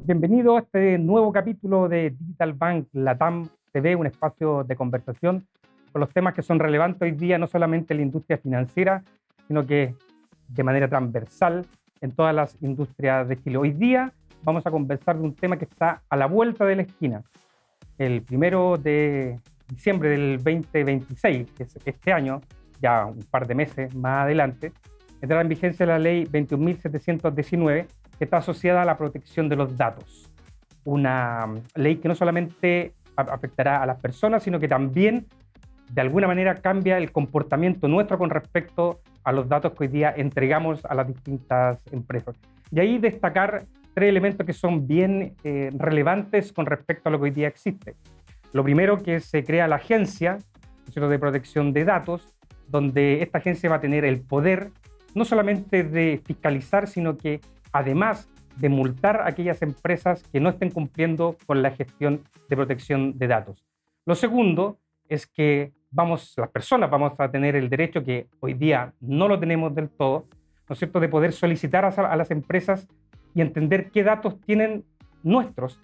Bienvenido a este nuevo capítulo de Digital Bank Latam TV, un espacio de conversación con los temas que son relevantes hoy día, no solamente en la industria financiera, sino que de manera transversal en todas las industrias de Chile. Hoy día vamos a conversar de un tema que está a la vuelta de la esquina. El 1 de diciembre del 2026, que es este año, ya un par de meses más adelante, entrará en vigencia la ley 21.719, que está asociada a la protección de los datos. Una ley que no solamente afectará a las personas, sino que también de alguna manera cambia el comportamiento nuestro con respecto a los datos que hoy día entregamos a las distintas empresas. Y ahí destacar tres elementos que son bien relevantes con respecto a lo que hoy día existe. Lo primero, que se crea la Agencia de Protección de Datos, donde esta agencia va a tener el poder no solamente de fiscalizar, sino que además de multar a aquellas empresas que no estén cumpliendo con la gestión de protección de datos. Lo segundo es que las personas vamos a tener el derecho, que hoy día no lo tenemos del todo, ¿no es cierto?, de poder solicitar a las empresas y entender qué datos tienen nuestros,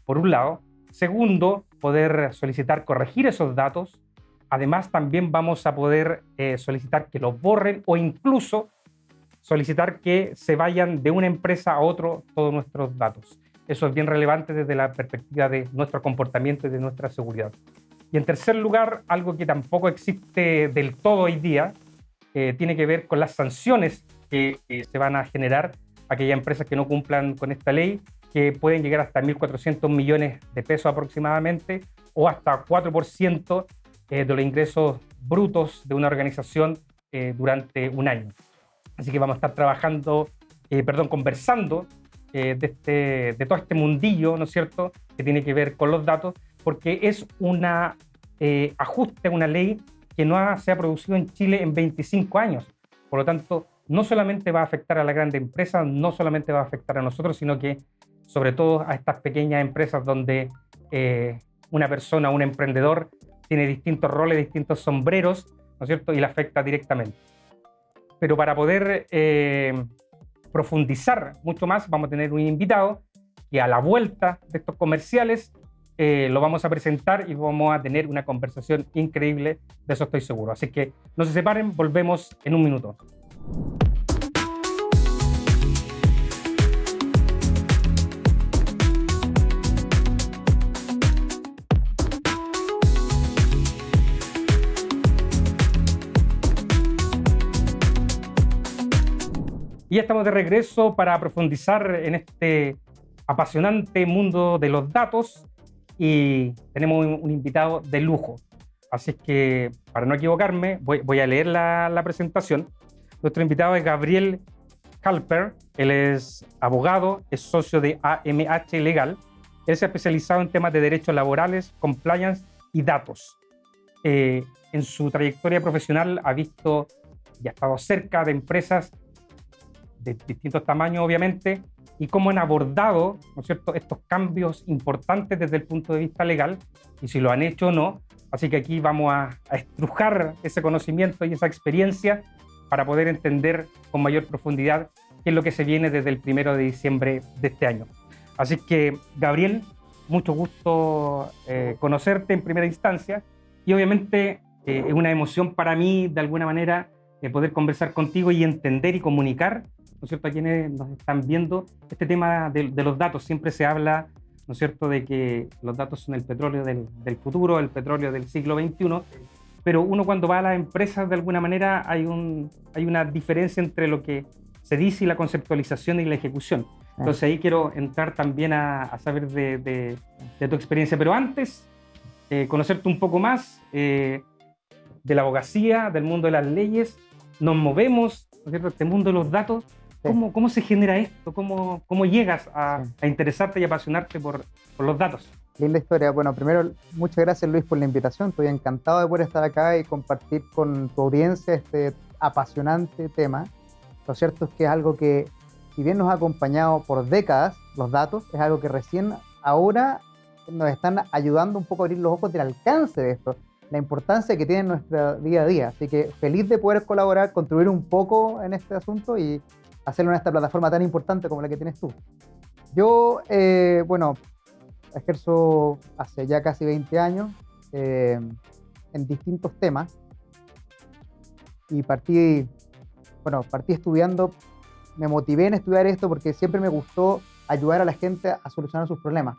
por un lado. Segundo, poder solicitar corregir esos datos. Además, también vamos a poder solicitar que los borren o incluso solicitar que se vayan de una empresa a otro todos nuestros datos. Eso es bien relevante desde la perspectiva de nuestro comportamiento y de nuestra seguridad. Y en tercer lugar, algo que tampoco existe del todo hoy día, tiene que ver con las sanciones que se van a generar a aquellas empresas que no cumplan con esta ley, que pueden llegar hasta 1.400 millones de pesos aproximadamente, o hasta 4% de los ingresos brutos de una organización durante un año. Así que vamos a estar conversando de todo este mundillo, ¿no es cierto?, que tiene que ver con los datos, porque es un ajuste, una ley que no se ha producido en Chile en 25 años. Por lo tanto, no solamente va a afectar a la grande empresa, no solamente va a afectar a nosotros, sino que sobre todo a estas pequeñas empresas donde una persona, un emprendedor, tiene distintos roles, distintos sombreros, ¿no es cierto?, y la afecta directamente. Pero para poder profundizar mucho más, vamos a tener un invitado que a la vuelta de estos comerciales lo vamos a presentar y vamos a tener una conversación increíble, de eso estoy seguro. Así que no se separen, volvemos en un minuto. Y ya estamos de regreso para profundizar en este apasionante mundo de los datos y tenemos un invitado de lujo. Así que, para no equivocarme, voy a leer la presentación. Nuestro invitado es Gabriel Halper. Él es abogado, es socio de AMH Legal. Él se ha especializado en temas de derechos laborales, compliance y datos. En su trayectoria profesional ha visto y ha estado cerca de empresas de distintos tamaños, obviamente, y cómo han abordado, ¿no es cierto?, estos cambios importantes desde el punto de vista legal, y si lo han hecho o no. Así que aquí vamos a estrujar ese conocimiento y esa experiencia para poder entender con mayor profundidad qué es lo que se viene desde el 1 de diciembre de este año. Así que, Gabriel, mucho gusto conocerte en primera instancia, y obviamente es una emoción para mí, de alguna manera, poder conversar contigo y entender y comunicar, ¿no es cierto?, a quienes nos están viendo este tema de los datos. Siempre se habla, ¿no es cierto?, de que los datos son el petróleo del futuro, el petróleo del siglo XXI, pero uno cuando va a las empresas, de alguna manera, hay una diferencia entre lo que se dice y la conceptualización y la ejecución. Entonces ahí quiero entrar también a saber de tu experiencia, pero antes, conocerte un poco más de la abogacía, del mundo de las leyes. Nos movemos, ¿no es cierto?, este mundo de los datos. ¿Cómo se genera esto? ¿Cómo llegas a interesarte y apasionarte por los datos? Linda historia. Bueno, primero, muchas gracias, Luis, por la invitación. Estoy encantado de poder estar acá y compartir con tu audiencia este apasionante tema. Lo cierto es que es algo que, si bien nos ha acompañado por décadas, los datos, es algo que recién ahora nos están ayudando un poco a abrir los ojos del alcance de esto, la importancia que tiene en nuestro día a día. Así que feliz de poder colaborar, contribuir un poco en este asunto y hacerlo en esta plataforma tan importante como la que tienes tú. Yo, bueno, ejerzo hace ya casi 20 años en distintos temas y partí estudiando, me motivé en estudiar esto porque siempre me gustó ayudar a la gente a solucionar sus problemas.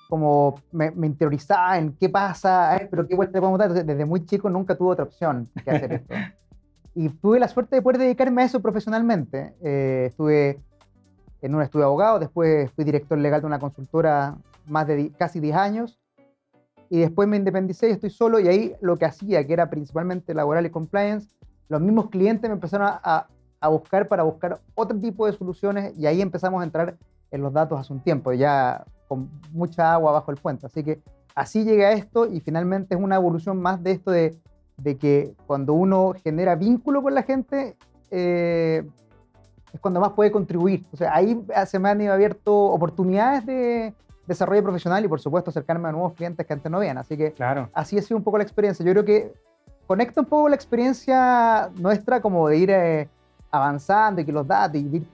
Como me interiorizaba en qué pasa, pero qué vuelta le podemos dar. Entonces, desde muy chico nunca tuve otra opción que hacer esto. Y tuve la suerte de poder dedicarme a eso profesionalmente. Estuve en un estudio de abogado, después fui director legal de una consultora más de casi 10 años, y después me independicé y estoy solo, y ahí lo que hacía, que era principalmente laboral y compliance, los mismos clientes me empezaron a buscar para buscar otro tipo de soluciones, y ahí empezamos a entrar en los datos hace un tiempo, ya con mucha agua bajo el puente. Así que así llegué a esto, y finalmente es una evolución más de esto de que cuando uno genera vínculo con la gente, es cuando más puede contribuir. O sea, ahí se me han ido abierto oportunidades de desarrollo profesional y, por supuesto, acercarme a nuevos clientes que antes no veían. Así que Claro. así ha sido un poco la experiencia. Yo creo que conecta un poco la experiencia nuestra como de ir avanzando y que los datos y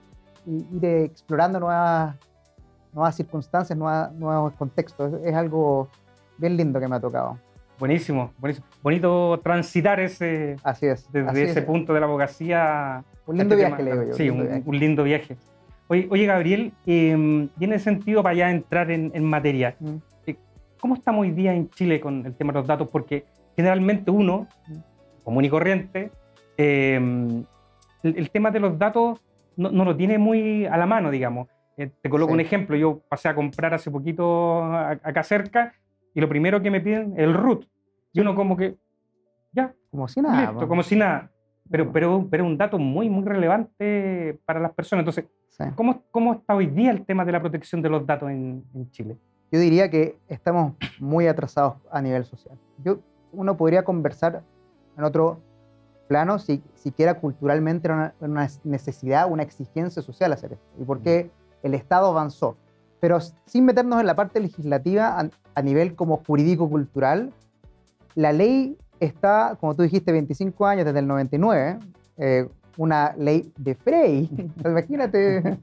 ir explorando nuevas circunstancias, nuevos contextos. Es algo bien lindo que me ha tocado. Buenísimo, buenísimo. Bonito transitar Así es. desde así ese es. punto de la abogacía. Un lindo este viaje, le digo yo. Sí, un lindo viaje. Oye, Gabriel, y en ese sentido, para ya entrar en materia, ¿cómo estamos hoy día en Chile con el tema de los datos? Porque generalmente uno, común y corriente, el tema de los datos no lo tiene muy a la mano, digamos. Te coloco un ejemplo. Yo pasé a comprar hace poquito acá cerca y lo primero que me piden es el root. Y uno como que, ya, como si nada. Listo, como si nada. Pero un dato muy, muy relevante para las personas. Entonces, ¿cómo está hoy día el tema de la protección de los datos en Chile? Yo diría que estamos muy atrasados a nivel social. Uno podría conversar en otro plano si siquiera culturalmente era una necesidad, una exigencia social hacer esto. Y por qué el Estado avanzó. Pero sin meternos en la parte legislativa a nivel como jurídico-cultural, la ley está, como tú dijiste, 25 años desde el 99, una ley de Frey. Imagínate,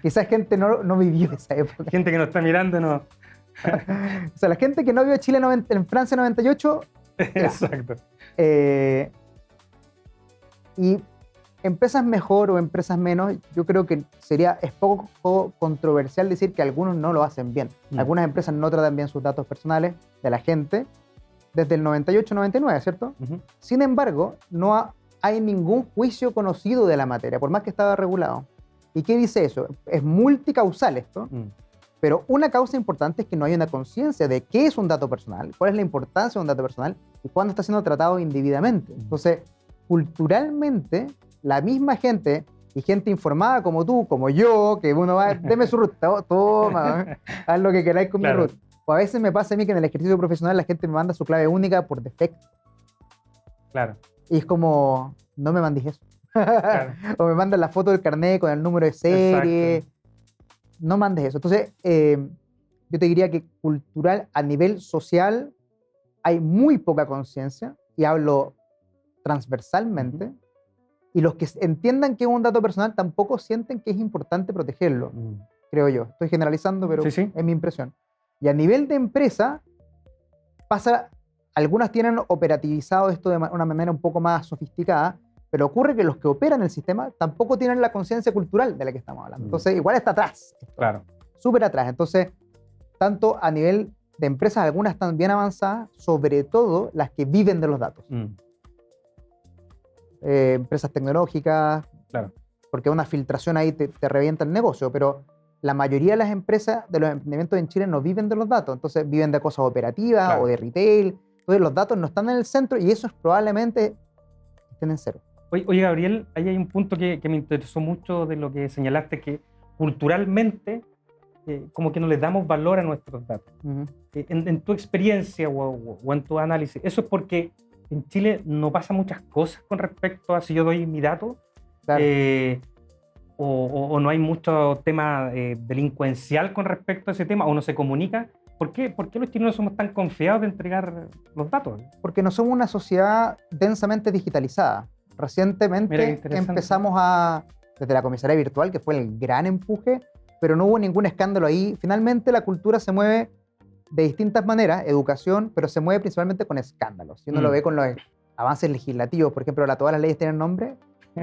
quizás gente no vivió esa época. Gente que nos está mirando, no. O sea, la gente que no vio Chile en Francia 98. Exacto. Y empresas mejor o empresas menos, yo creo que es poco controversial decir que algunos no lo hacen bien. Algunas empresas no tratan bien sus datos personales de la gente desde el 98-99, ¿cierto? Sin embargo, no hay ningún juicio conocido de la materia, por más que estaba regulado. ¿Y qué dice eso? Es multicausal esto, pero una causa importante es que no hay una conciencia de qué es un dato personal, cuál es la importancia de un dato personal y cuándo está siendo tratado indebidamente. Entonces, culturalmente, la misma gente y gente informada como tú, como yo, que uno va, deme su root, toma, haz lo que queráis con mi root. O a veces me pasa a mí que en el ejercicio profesional la gente me manda su clave única por defecto. Claro. Y es como, no me mandes eso. Claro. O me mandan la foto del carnet con el número de serie. Exacto. No mandes eso. Entonces, yo te diría que cultural, a nivel social, hay muy poca conciencia, y hablo transversalmente, y los que entiendan que es un dato personal tampoco sienten que es importante protegerlo, creo yo. Estoy generalizando, pero sí. es mi impresión. Y a nivel de empresa, algunas tienen operativizado esto de una manera un poco más sofisticada, pero ocurre que los que operan el sistema tampoco tienen la conciencia cultural de la que estamos hablando. Entonces, igual está atrás. Claro. Súper atrás. Entonces, tanto a nivel de empresas, algunas están bien avanzadas, sobre todo las que viven de los datos. Empresas tecnológicas, claro, porque una filtración ahí te revienta el negocio, pero la mayoría de las empresas de los emprendimientos en Chile no viven de los datos, entonces viven de cosas operativas, claro, o de retail. Entonces los datos no están en el centro y eso probablemente estén en cero. Oye, Gabriel, ahí hay un punto que me interesó mucho de lo que señalaste, que culturalmente como que no le damos valor a nuestros datos. En tu experiencia o en tu análisis, ¿eso es porque en Chile no pasa muchas cosas con respecto a si yo doy mi dato? Claro. O no hay mucho tema delincuencial con respecto a ese tema, o no se comunica. ¿Por qué los chilenos somos tan confiados de entregar los datos? Porque no somos una sociedad densamente digitalizada. Recientemente empezamos desde la comisaría virtual, que fue el gran empuje, pero no hubo ningún escándalo ahí. Finalmente la cultura se mueve de distintas maneras, educación, pero se mueve principalmente con escándalos. Si uno lo ve con los avances legislativos, por ejemplo, todas las leyes tienen nombre.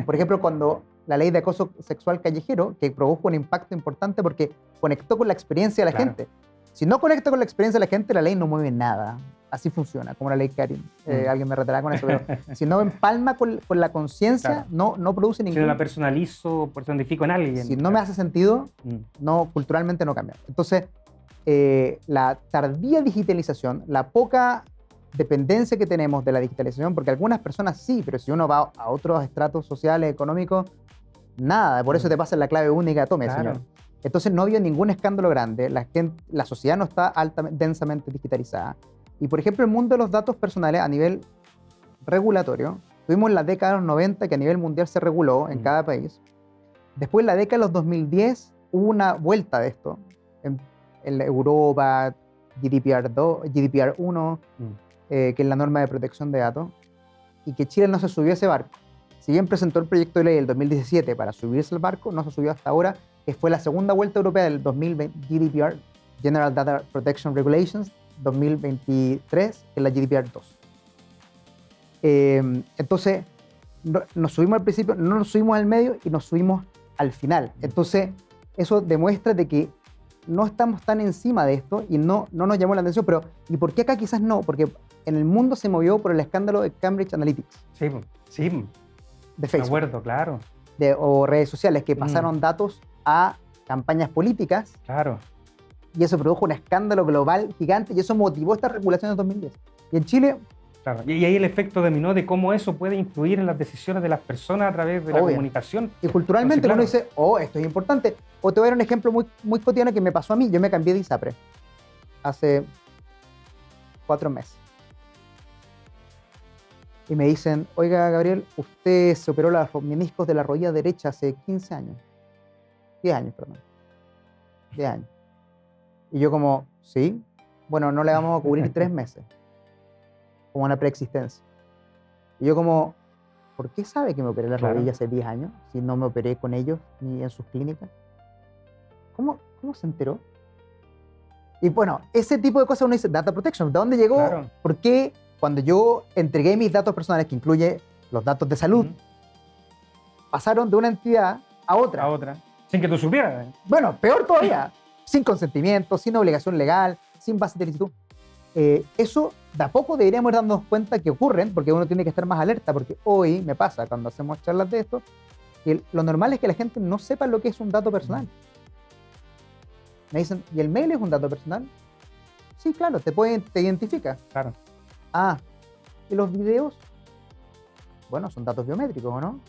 Por ejemplo, cuando la ley de acoso sexual callejero, que produjo un impacto importante porque conectó con la experiencia de la gente. Si no conecta con la experiencia de la gente, la ley no mueve nada. Así funciona, como la ley Karim. Alguien me retará con eso, pero si no empalma con la conciencia, no produce ningún... Si no la personalizo, personifico en alguien. Si no me hace sentido, culturalmente no cambia. Entonces, la tardía digitalización, la poca dependencia que tenemos de la digitalización, porque algunas personas sí, pero si uno va a otros estratos sociales, económicos, nada. Por eso te pasa la clave única, tome, señor. Entonces no había ningún escándalo grande, la sociedad no está densamente digitalizada. Y por ejemplo, el mundo de los datos personales a nivel regulatorio, tuvimos la década de los 90 que a nivel mundial se reguló en cada país. Después, en la década de los 2010, hubo una vuelta de esto. En Europa, GDPR 2, GDPR 1, que es la norma de protección de datos, y que Chile no se subió a ese barco. Si bien presentó el proyecto de ley del 2017 para subirse al barco, no se subió hasta ahora, que fue la segunda vuelta europea del 2020, GDPR, General Data Protection Regulations, 2023, que es la GDPR 2. Entonces, nos subimos al principio, no nos subimos al medio y nos subimos al final. Entonces, eso demuestra de que no estamos tan encima de esto y no nos llamó la atención. Pero, ¿y por qué acá quizás no? Porque en el mundo se movió por el escándalo de Cambridge Analytics. Sí. De Facebook. De acuerdo, claro. O redes sociales que pasaron datos a campañas políticas. Claro. Y eso produjo un escándalo global gigante y eso motivó esta regulación de 2010. Y en Chile... Claro. Y ahí el efecto dominó de cómo eso puede influir en las decisiones de las personas a través de la comunicación. Y culturalmente uno dice, esto es importante. O te voy a dar un ejemplo muy cotidiano que me pasó a mí. Yo me cambié de ISAPRE hace 4 meses. Y me dicen, oiga, Gabriel, usted se operó los meniscos de la rodilla derecha hace 15 años. 10 años, perdón. 10 años. Y yo como, sí, bueno, no le vamos a cubrir 3 meses. Como una preexistencia. Y yo como, ¿por qué sabe que me operé la rodilla hace 10 años si no me operé con ellos ni en sus clínicas? ¿Cómo se enteró? Y bueno, ese tipo de cosas uno dice, data protection, ¿de dónde llegó? Claro. ¿Por qué cuando yo entregué mis datos personales, que incluye los datos de salud, pasaron de una entidad a otra? A otra, sin que tú supieras. Bueno, peor todavía, sin consentimiento, sin obligación legal, sin base de licitud. Eso de a poco deberíamos darnos cuenta que ocurren, porque uno tiene que estar más alerta, porque hoy me pasa, cuando hacemos charlas de esto, que lo normal es que la gente no sepa lo que es un dato personal. Me dicen, ¿y el mail es un dato personal? Sí, claro, te identifica. Claro. Ah, ¿y los videos? Bueno, son datos biométricos, ¿o no?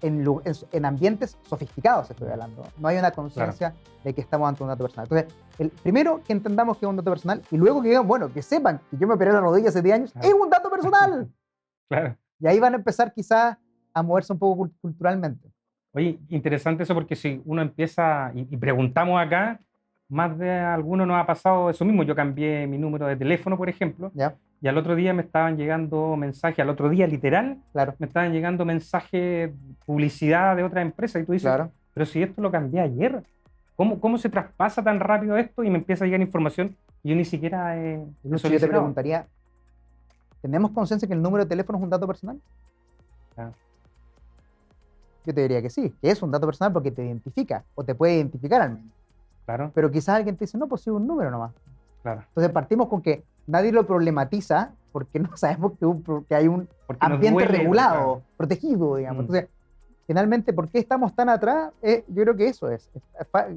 En ambientes sofisticados estoy hablando. No hay una conciencia de que estamos ante un dato personal. Entonces, primero que entendamos que es un dato personal y luego que digan, bueno, que sepan que yo me operé la rodilla hace 10 años, es un dato personal. Claro. Y ahí van a empezar quizás a moverse un poco culturalmente. Oye, interesante eso porque si uno empieza y preguntamos acá, más de alguno nos ha pasado eso mismo. Yo cambié mi número de teléfono, por ejemplo, y al otro día me estaban llegando mensajes, al otro día literal, me estaban llegando mensajes, publicidad de otra empresa, y tú dices, pero si esto lo cambié ayer, ¿cómo se traspasa tan rápido esto? Y me empieza a llegar información y yo ni siquiera yo te preguntaría, ¿tenemos conciencia que el número de teléfono es un dato personal? Yo te diría que sí, que es un dato personal porque te identifica, o te puede identificar al menos. Claro. Pero quizás alguien te dice, no, pues sí, un número nomás. Claro. Entonces partimos con que nadie lo problematiza porque no sabemos que hay un ambiente regulado, protegido, digamos. Entonces, finalmente, ¿por qué estamos tan atrás? Yo creo que eso es.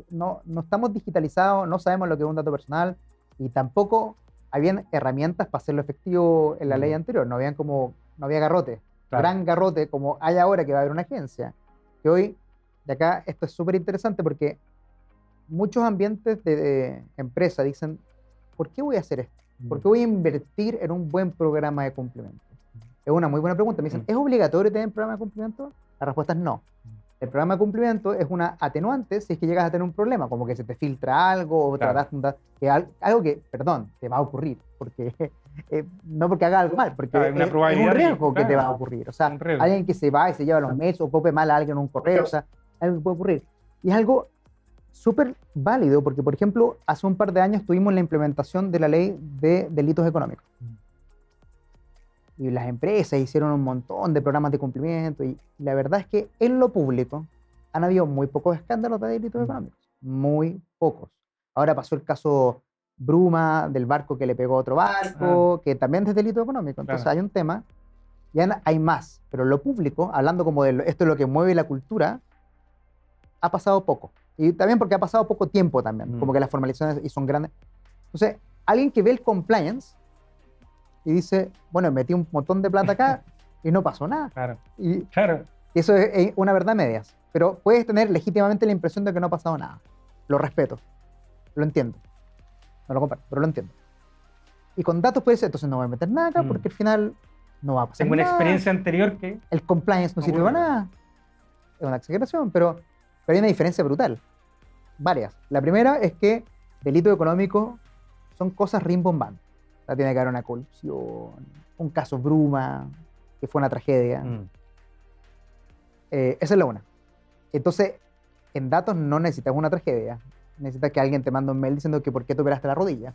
No estamos digitalizados, no sabemos lo que es un dato personal y tampoco habían herramientas para hacerlo efectivo en la ley anterior. No había garrote, gran garrote como hay ahora que va a haber una agencia. Que hoy, de acá, esto es súper interesante porque muchos ambientes de empresa dicen, ¿por qué voy a hacer esto? ¿Por qué voy a invertir en un buen programa de cumplimiento? Es una muy buena pregunta. Me dicen, ¿es obligatorio tener un programa de cumplimiento? La respuesta es no. El programa de cumplimiento es una atenuante si es que llegas a tener un problema, como que se te filtra algo o trataste algo que, perdón, te va a ocurrir. Porque, no porque haga algo mal, porque es un riesgo que te va a ocurrir. O sea, alguien que se va y se lleva los mails o copie mal a alguien en un correo, o sea, algo que puede ocurrir. Y es algo súper válido porque, por ejemplo, hace un par de años tuvimos la implementación de la ley de delitos económicos. Y las empresas hicieron un montón de programas de cumplimiento y la verdad es que en lo público han habido muy pocos escándalos de delitos económicos. Muy pocos. Ahora pasó el caso Bruma, del barco que le pegó a otro barco, que también es delito económico. Entonces hay un tema, ya hay más, pero en lo público, hablando como de esto es lo que mueve la cultura, ha pasado poco. Y también porque ha pasado poco tiempo también, como que las formalizaciones y son grandes. Entonces, alguien que ve el compliance y dice, bueno, metí un montón de plata acá y no pasó nada. Claro. Y eso es una verdad a medias. Pero puedes tener legítimamente la impresión de que no ha pasado nada. Lo respeto. Lo entiendo. No lo comparto, pero lo entiendo. Y con datos puede ser, entonces no voy a meter nada acá porque al final no va a pasar nada. Tengo una experiencia nada. anterior que... El compliance no sirve para nada. Es una exageración, pero hay una diferencia brutal. Varias. La primera es que delitos económicos son cosas rimbombantes. O sea, tiene que haber una corrupción, un caso Bruma, que fue una tragedia. Esa es la una. Entonces, en datos no necesitas una tragedia. Necesitas que alguien te mande un mail diciendo que por qué te operaste la rodilla.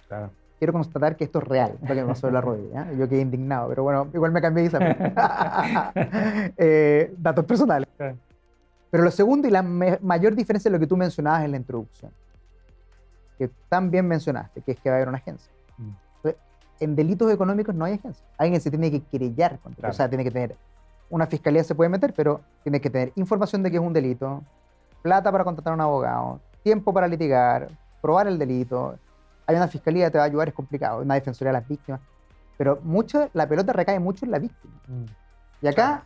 Claro. Quiero constatar que esto es real, lo que me pasó en la rodilla. Yo quedé indignado, pero bueno, igual me cambié de datos personales. Claro. Pero lo segundo y la mayor diferencia es lo que tú mencionabas en la introducción, que también mencionaste, que es que va a haber una agencia. Entonces, en delitos económicos no hay agencia. Alguien se tiene que querellar contra. Claro. O sea, tiene que tener, una fiscalía se puede meter, pero tiene que tener información de que es un delito, plata para contratar a un abogado, tiempo para litigar, probar el delito. Hay una fiscalía que te va a ayudar, es complicado, una defensoría de las víctimas, pero la pelota recae mucho en la víctima. Y acá... Claro.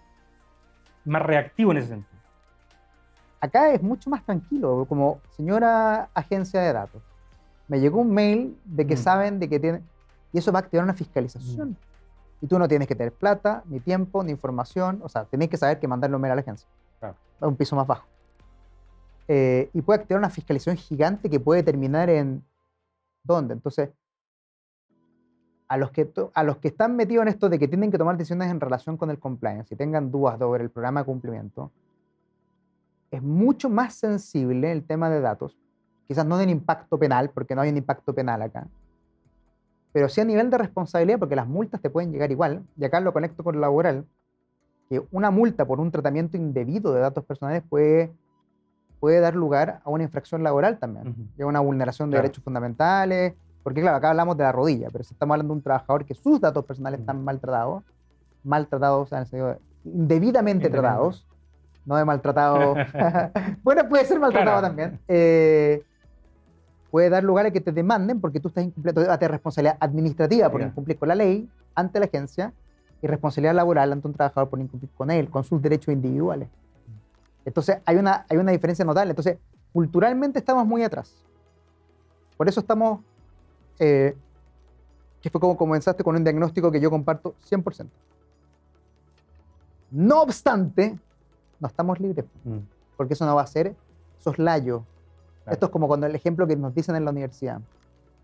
Más reactivo en ese sentido. Acá es mucho más tranquilo, como señora agencia de datos. Me llegó un mail de que saben de que tienen... Y eso va a activar una fiscalización. Y tú no tienes que tener plata, ni tiempo, ni información. O sea, tenés que saber que mandarle un mail a la agencia. Claro. A un piso más bajo. Y puede activar una fiscalización gigante que puede terminar en... ¿Dónde? Entonces, a los que están metidos en esto de que tienen que tomar decisiones en relación con el compliance y tengan dudas sobre el programa de cumplimiento, es mucho más sensible el tema de datos. Quizás no del impacto penal, porque no hay un impacto penal acá, pero sí a nivel de responsabilidad, porque las multas te pueden llegar igual. Y acá lo conecto con lo laboral, que una multa por un tratamiento indebido de datos personales puede dar lugar a una infracción laboral también, y a una vulneración de derechos fundamentales, porque claro, acá hablamos de la rodilla, pero si estamos hablando de un trabajador que sus datos personales están maltratados, o sea, en el sentido de indebidamente tratados, no de maltratado. Bueno, puede ser maltratado también. Puede dar lugar a que te demanden porque tú estás incumpliendo, a tener responsabilidad administrativa por incumplir con la ley ante la agencia y responsabilidad laboral ante un trabajador por incumplir con él, con sus derechos individuales. Entonces hay una diferencia notable. Entonces, culturalmente estamos muy atrás. Por eso estamos, que fue como comenzaste con un diagnóstico que yo comparto 100%. No obstante, no estamos libres, porque eso no va a ser soslayo. Claro. Esto es como cuando el ejemplo que nos dicen en la universidad.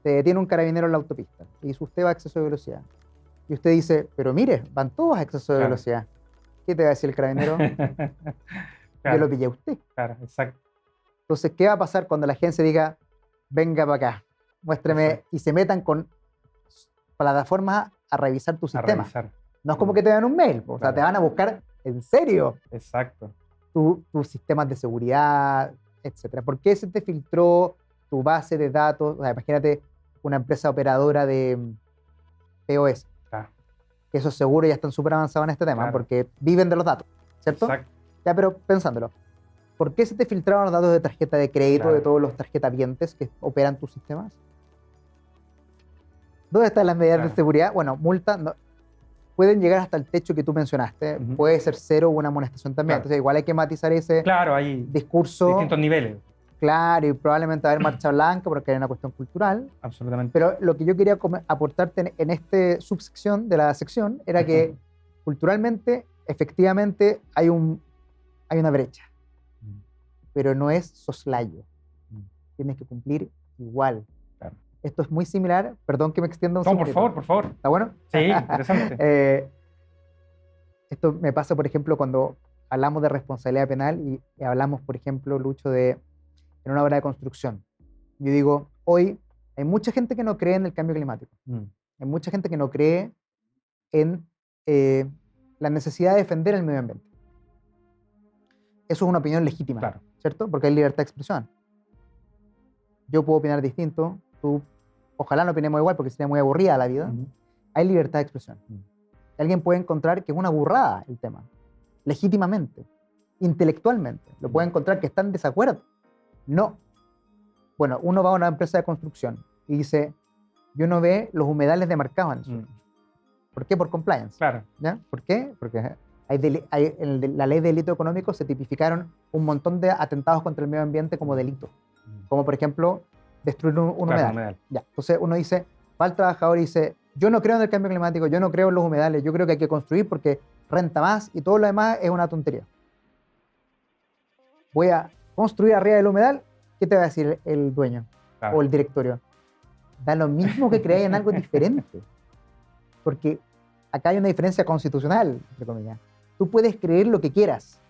Te detiene un carabinero en la autopista y dice, usted va a exceso de velocidad. Y usted dice, pero mire, van todos a exceso de velocidad. ¿Qué te va a decir el carabinero? Yo lo pillé a usted. Claro, exacto. Entonces, ¿qué va a pasar cuando la agencia diga, venga para acá, muéstreme, y se metan con plataformas a revisar tu sistema? No es como que te dan un mail, o sea, te van a buscar en serio. Exacto. Tus sistemas de seguridad, etcétera. ¿Por qué se te filtró tu base de datos? O sea, imagínate una empresa operadora de POS. Que esos seguros ya están súper avanzados en este tema, porque viven de los datos, ¿cierto? Exacto. Ya, pero pensándolo, ¿por qué se te filtraron los datos de tarjeta de crédito de todos los tarjetavientes que operan tus sistemas? ¿Dónde están las medidas de seguridad? Bueno, multa, no, pueden llegar hasta el techo que tú mencionaste, puede ser cero o una amonestación también, entonces igual hay que matizar ese hay discurso. Distintos niveles. Claro, y probablemente va a haber marcha blanca porque hay una cuestión cultural. Absolutamente. Pero lo que yo quería aportarte en esta subsección de la sección era que culturalmente, efectivamente, hay una brecha, pero no es soslayo. Tienes que cumplir igual. Claro. Esto es muy similar, perdón que me extienda un poquito. No, por favor. ¿Está bueno? Sí, interesante. Esto me pasa, por ejemplo, cuando hablamos de responsabilidad penal y hablamos, por ejemplo, Lucho, de en una obra de construcción. Yo digo, hoy hay mucha gente que no cree en el cambio climático. Hay mucha gente que no cree en la necesidad de defender el medio ambiente. Eso es una opinión legítima, Claro. ¿cierto? Porque hay libertad de expresión. Yo puedo opinar distinto, tú, ojalá no opinemos igual porque sería muy aburrida la vida. Hay libertad de expresión. Alguien puede encontrar que es una burrada el tema, legítimamente, intelectualmente. Lo puede encontrar que está en desacuerdo. No. Bueno, uno va a una empresa de construcción y dice, yo no veo los humedales demarcados en el suelo. ¿Por qué? Por compliance. Claro. ¿Ya? ¿Por qué? Porque en la ley de delito económico se tipificaron un montón de atentados contra el medio ambiente como delito. Como por ejemplo, destruir un humedal. Ya. Entonces uno dice, va al trabajador y dice, yo no creo en el cambio climático, yo no creo en los humedales, yo creo que hay que construir porque renta más y todo lo demás es una tontería. Voy a construir arriba del humedal, ¿qué te va a decir el dueño o el directorio? Da lo mismo que creáis en algo diferente. Porque acá hay una diferencia constitucional, entre comillas. Tú puedes creer lo que quieras,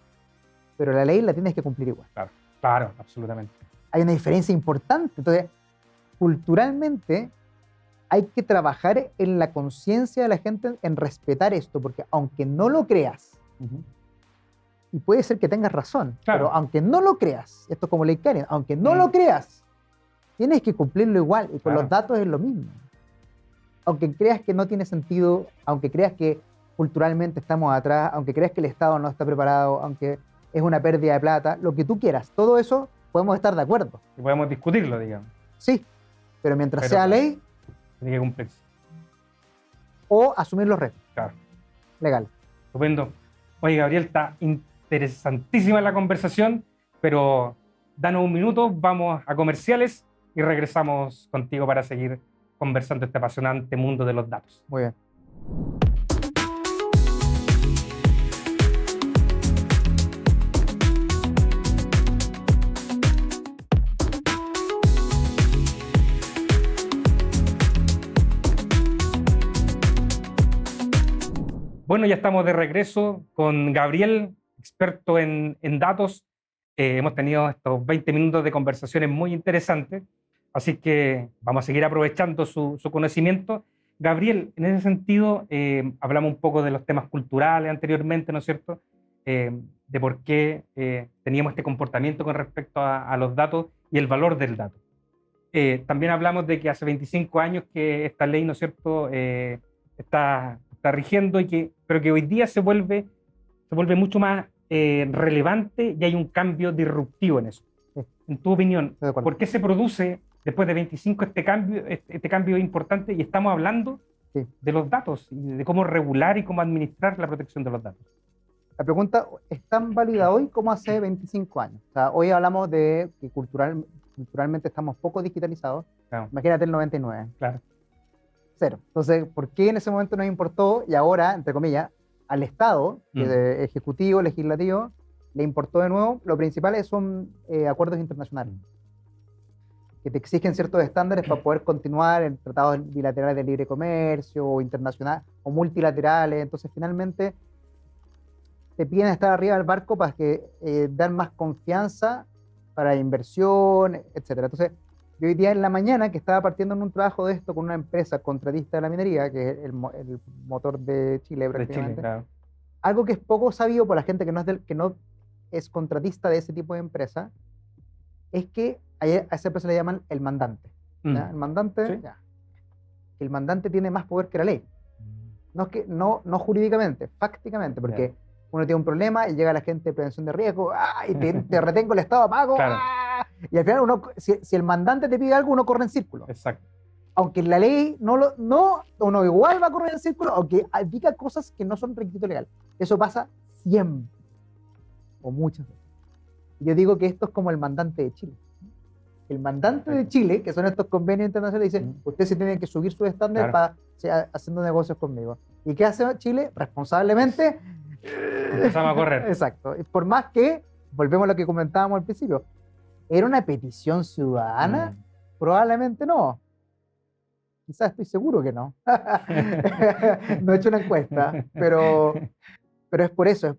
pero la ley la tienes que cumplir igual. Claro, claro, absolutamente. Hay una diferencia importante. Entonces, culturalmente, hay que trabajar en la conciencia de la gente, en respetar esto, porque aunque no lo creas, y puede ser que tengas razón, claro, pero aunque no lo creas, esto es como ley Karen, aunque no lo creas, tienes que cumplirlo igual, y con los datos es lo mismo. Aunque creas que no tiene sentido, aunque creas que culturalmente estamos atrás, aunque creas que el Estado no está preparado, aunque es una pérdida de plata, lo que tú quieras, todo eso podemos estar de acuerdo. Y podemos discutirlo, digamos. Sí, pero mientras sea ley, tiene que cumplirse. O asumir los retos. Claro. Legal. Estupendo. Oye, Gabriel, está interesantísima la conversación, pero danos un minuto, vamos a comerciales y regresamos contigo para seguir conversando este apasionante mundo de los datos. Muy bien. Bueno, ya estamos de regreso con Gabriel, experto en datos. Hemos tenido estos 20 minutos de conversaciones muy interesantes, así que vamos a seguir aprovechando su conocimiento. Gabriel, en ese sentido, hablamos un poco de los temas culturales anteriormente, ¿no es cierto? De por qué teníamos este comportamiento con respecto a los datos y el valor del dato. También hablamos de que hace 25 años que esta ley, ¿no es cierto?, está rigiendo, pero que hoy día se vuelve mucho más relevante y hay un cambio disruptivo en eso. Sí. En tu opinión, ¿por qué se produce después de 25 este cambio importante? Y estamos hablando de los datos y de cómo regular y cómo administrar la protección de los datos. La pregunta es tan válida hoy como hace 25 años. O sea, hoy hablamos de que culturalmente estamos poco digitalizados. Claro. Imagínate el 99. Claro. Cero. Entonces, ¿por qué en ese momento nos importó y ahora, entre comillas, al Estado, ejecutivo, legislativo, le importó de nuevo? Lo principal son acuerdos internacionales que te exigen ciertos estándares para poder continuar en tratados bilaterales de libre comercio o internacional o multilaterales. Entonces, finalmente, te piden estar arriba del barco para que dar más confianza para inversión, etc. Entonces, yo hoy día en la mañana, que estaba partiendo en un trabajo de esto con una empresa contratista de la minería, que es el motor de Chile prácticamente, de Chile, claro. Algo que es poco sabido por la gente que no es contratista de ese tipo de empresa, es que a esa empresa le llaman el mandante. ¿Ya? El mandante, ¿Sí? El mandante tiene más poder que la ley. No jurídicamente, fácticamente, porque uno tiene un problema y llega la gente de prevención de riesgo, y te retengo el estado, pago, claro. Y al final si el mandante te pide algo, uno corre en círculo. Exacto. Aunque la ley uno igual va a correr en círculo, aunque diga cosas que no son requisito legal. Eso pasa siempre, o muchas veces. Yo digo que esto es como el mandante de Chile. El mandante de Chile, que son estos convenios internacionales, dicen, ustedes se tienen que subir sus estándares para haciendo negocios conmigo. ¿Y qué hace Chile? Responsablemente empezamos a correr. Exacto. Por más que, volvemos a lo que comentábamos al principio, ¿era una petición ciudadana? Probablemente no. Quizás estoy seguro que no. No he hecho una encuesta, pero es por eso.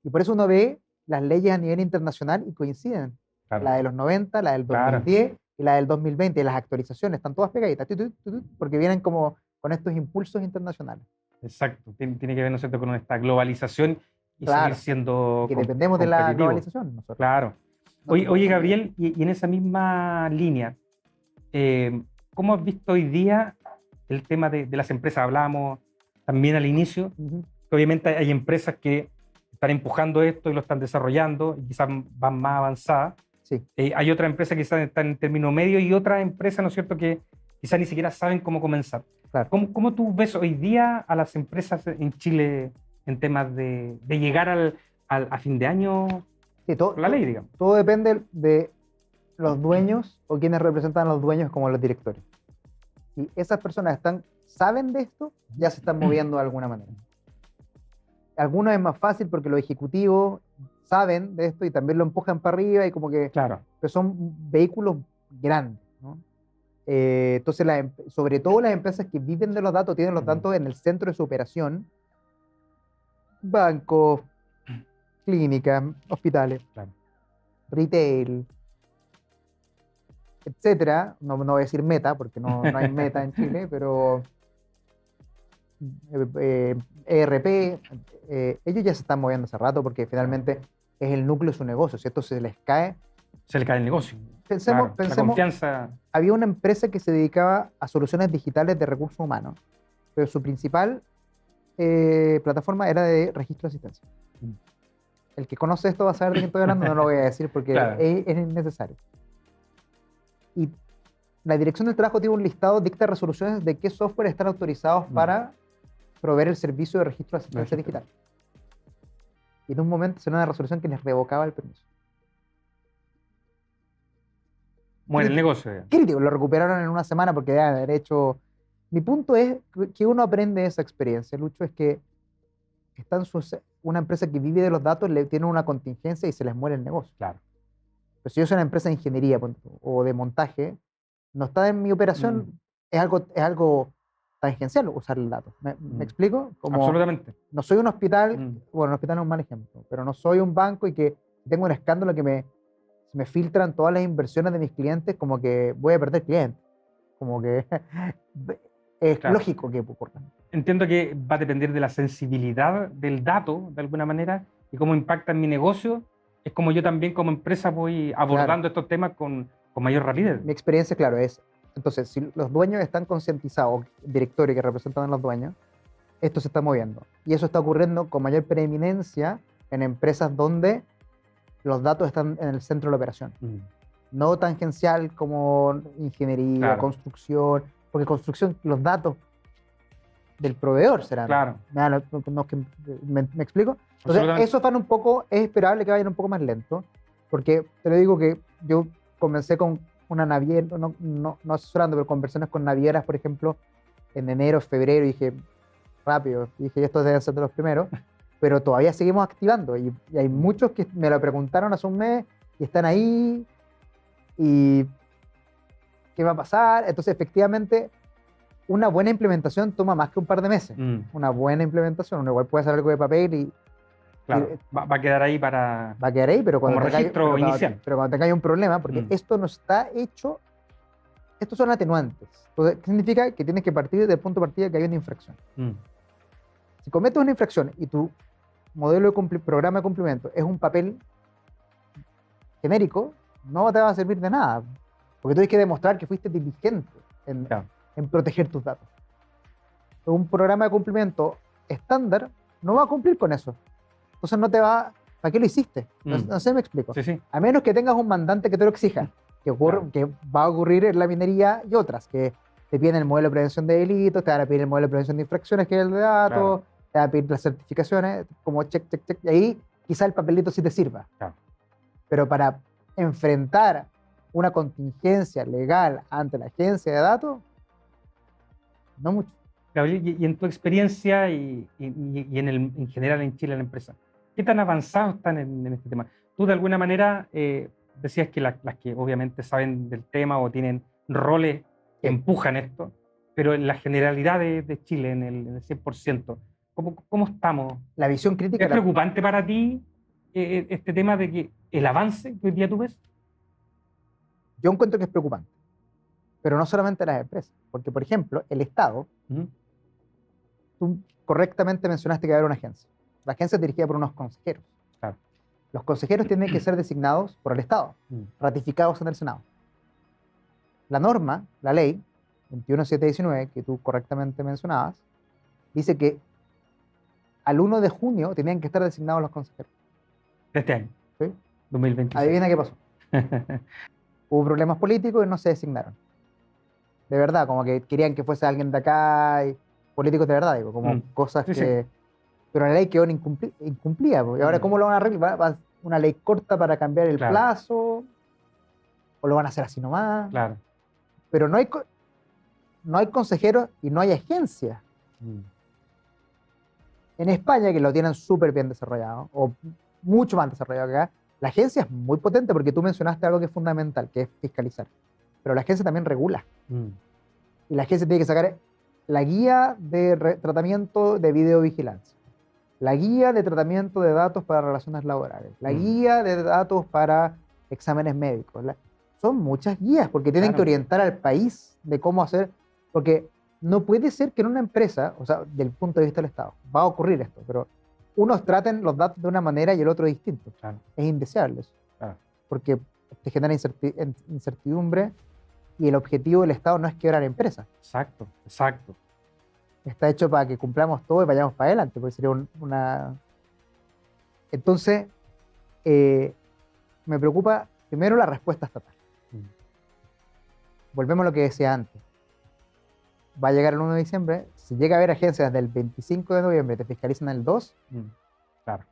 Y por eso uno ve las leyes a nivel internacional y coinciden. Claro. la de los 90, la del Claro. 2010 y la del 2020. Y las actualizaciones están todas pegaditas, porque vienen como con estos impulsos internacionales. Exacto. Tiene que ver, ¿no es cierto?, con esta globalización y Claro, seguir siendo que dependemos de la competitivos. globalización nosotros. Claro. No Oye, tenemos- Gabriel, y en esa misma línea, ¿cómo has visto hoy día el tema de las empresas? Hablábamos también al inicio, Ujú. que obviamente hay empresas que están empujando esto y lo están desarrollando y quizás van más avanzadas. Sí. Hay otras empresas que están en término medio y otras empresas, ¿no es cierto?, que quizás ni siquiera saben cómo comenzar. Claro. ¿Cómo tú ves hoy día a las empresas en Chile en temas de llegar a fin de año Sí, con la ley, digamos? todo depende de los dueños o quienes representan a los dueños como los directores. Si esas personas saben de esto, ya se están moviendo de alguna manera. Algunos es más fácil porque los ejecutivos saben de esto y también lo empujan para arriba y como que Claro. pero son vehículos grandes, ¿no? Entonces, sobre todo las empresas que viven de los datos, tienen los datos en el centro de su operación, bancos, clínicas, hospitales, Claro. retail, etcétera. No voy a decir meta, porque no hay meta en Chile, pero ERP, ellos ya se están moviendo hace rato porque finalmente es el núcleo de su negocio. Si esto se les cae, Se le cae el negocio. Pensemos, La confianza. había una empresa que se dedicaba a soluciones digitales de recursos humanos, pero su principal plataforma era de registro de asistencia. El que conoce esto va a saber de quién estoy hablando, no lo voy a decir porque Claro. es innecesario. Y la Dirección del Trabajo tiene un listado, dicta resoluciones de qué software están autorizados para proveer el servicio de registro de asistencia digital. Y en un momento salió una resolución que les revocaba el permiso. Muere el negocio. Digamos. Crítico, lo recuperaron en una semana porque deben haber hecho... Mi punto es que uno aprende de esa experiencia, Lucho, es que una empresa que vive de los datos le tiene una contingencia y se les muere el negocio. Claro. Pero si yo soy una empresa de ingeniería o de montaje, no está en mi operación, es algo tangencial usar el dato. ¿Me explico? Absolutamente. No soy un hospital, bueno, un hospital es un mal ejemplo, pero no soy un banco y que tengo un escándalo que me filtran todas las inversiones de mis clientes, como que voy a perder clientes. Como que es lógico que ocurra. Entiendo que va a depender de la sensibilidad del dato, de alguna manera, y cómo impacta en mi negocio. Es como yo también como empresa voy abordando estos temas con mayor rapidez. Mi experiencia, claro, es, entonces, si los dueños están concientizados, directorios que representan a los dueños, esto se está moviendo. Y eso está ocurriendo con mayor preeminencia en empresas donde los datos están en el centro de la operación. No tangencial como ingeniería, construcción, porque construcción, los datos del proveedor serán. Claro. ¿Me explico? Entonces, esos van un poco, es esperable que vayan un poco más lento, porque te lo digo que yo comencé con una naviera, no asesorando, pero conversaciones con navieras, por ejemplo, en enero, febrero, y dije, rápido, dije, estos deben ser de los primeros, pero todavía seguimos activando, y hay muchos que me lo preguntaron hace un mes, y están ahí, y ¿qué va a pasar? Entonces, efectivamente, una buena implementación toma más que un par de meses. Una buena implementación, uno igual puede hacer algo de papel y... Claro, va a quedar ahí para... Va a quedar ahí, pero cuando como registro inicial. Pero cuando tengáis un problema, porque esto no está hecho... Estos son atenuantes. Entonces, ¿qué significa? Que tienes que partir del punto de partida que hay una infracción. Si cometes una infracción y tu modelo de programa de cumplimiento es un papel genérico, no te va a servir de nada. Porque tú tienes que demostrar que fuiste diligente en proteger tus datos. Un programa de cumplimiento estándar no va a cumplir con eso. Entonces no te va... ¿Para qué lo hiciste? No sé, me explico. Sí. A menos que tengas un mandante que te lo exija, que va a ocurrir en la minería y otras, que te piden el modelo de prevención de delitos, te van a pedir el modelo de prevención de infracciones, que es el de datos, te van a pedir las certificaciones, como check, y ahí quizá el papelito sí te sirva. Pero para enfrentar una contingencia legal ante la agencia de datos, no mucho. Gabriel, y en tu experiencia y en general en Chile, en la empresa, ¿qué tan avanzados están en este tema? Tú de alguna manera decías que las que obviamente saben del tema o tienen roles que empujan esto, pero en la generalidad de Chile, en el 100%, ¿cómo estamos? La visión crítica... ¿Es preocupante para ti este tema de que el avance que hoy día tú ves? Yo encuentro que es preocupante, pero no solamente las empresas, porque, por ejemplo, el Estado, tú correctamente mencionaste que va a haber una agencia. La agencia es dirigida por unos consejeros. Claro. Los consejeros tienen que ser designados por el Estado, ratificados en el Senado. La norma, la ley 21719, que tú correctamente mencionabas, dice que al 1 de junio tenían que estar designados los consejeros. De este año, ¿Sí? 2026. Adivina qué pasó. Hubo problemas políticos y no se designaron. De verdad, como que querían que fuese alguien de acá, y políticos de verdad, digo, como cosas Sí, que... sí. Pero la ley quedó incumplida. ¿Y ahora cómo lo van a arreglar? ¿Va una ley corta para cambiar el Claro. plazo? ¿O lo van a hacer así nomás? Claro. Pero no hay consejeros y no hay agencias. En España, que lo tienen súper bien desarrollado, o mucho más desarrollado que acá, la agencia es muy potente porque tú mencionaste algo que es fundamental, que es fiscalizar. Pero la agencia también regula. Y la agencia tiene que sacar la guía de tratamiento de videovigilancia, la guía de tratamiento de datos para relaciones laborales, la guía de datos para exámenes médicos. Son muchas guías porque tienen Claro. que orientar al país de cómo hacer, porque no puede ser que en una empresa, o sea, del punto de vista del Estado, va a ocurrir esto, pero unos traten los datos de una manera y el otro distinto. Claro. Es indeseable eso, Claro. porque te genera incertidumbre y el objetivo del Estado no es quebrar empresas. Exacto, exacto. Está hecho para que cumplamos todo y vayamos para adelante, porque sería una... Entonces, me preocupa primero la respuesta estatal. Volvemos a lo que decía antes. Va a llegar el 1 de diciembre, si llega a haber agencias del 25 de noviembre y te fiscalizan el 2, Claro.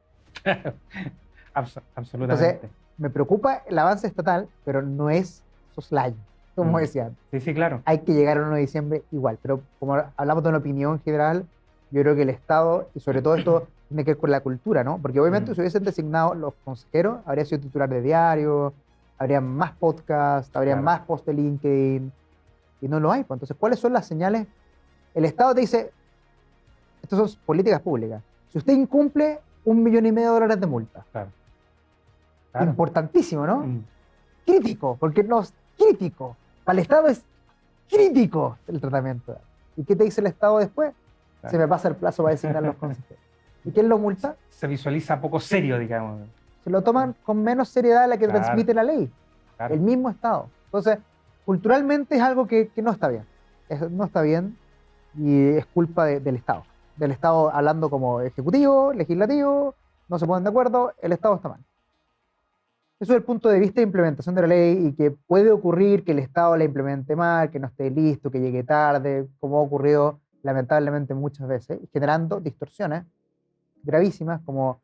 Absolutamente. entonces me preocupa el avance estatal, pero no es soslayo, como decía antes. Sí, sí, claro. Hay que llegar al 1 de diciembre igual, pero como hablamos de una opinión general, yo creo que el Estado, y sobre todo esto tiene que ver con la cultura, ¿no? Porque obviamente si hubiesen designado los consejeros, habría sido titular de diario, habría más podcasts, habría Claro. más posts de LinkedIn, y no lo hay. Pues. Entonces, ¿cuáles son las señales? El Estado te dice, estas son políticas públicas. Si usted incumple, $1,500,000 de multa. Claro. Claro. Importantísimo, ¿no? Crítico, porque no es crítico. Para el Estado es crítico el tratamiento. ¿Y qué te dice el Estado después? Claro. Se me pasa el plazo para designar los consejeros. ¿Y quién lo multa? Se visualiza poco serio, digamos. Se lo toman con menos seriedad de la que Claro. transmite la ley. Claro. El mismo Estado. Entonces, culturalmente es algo que no está bien. No está bien y es culpa del Estado. Del Estado hablando como ejecutivo, legislativo, no se ponen de acuerdo, el Estado está mal. Eso es el punto de vista de implementación de la ley y que puede ocurrir que el Estado la implemente mal, que no esté listo, que llegue tarde, como ha ocurrido lamentablemente muchas veces, generando distorsiones gravísimas, como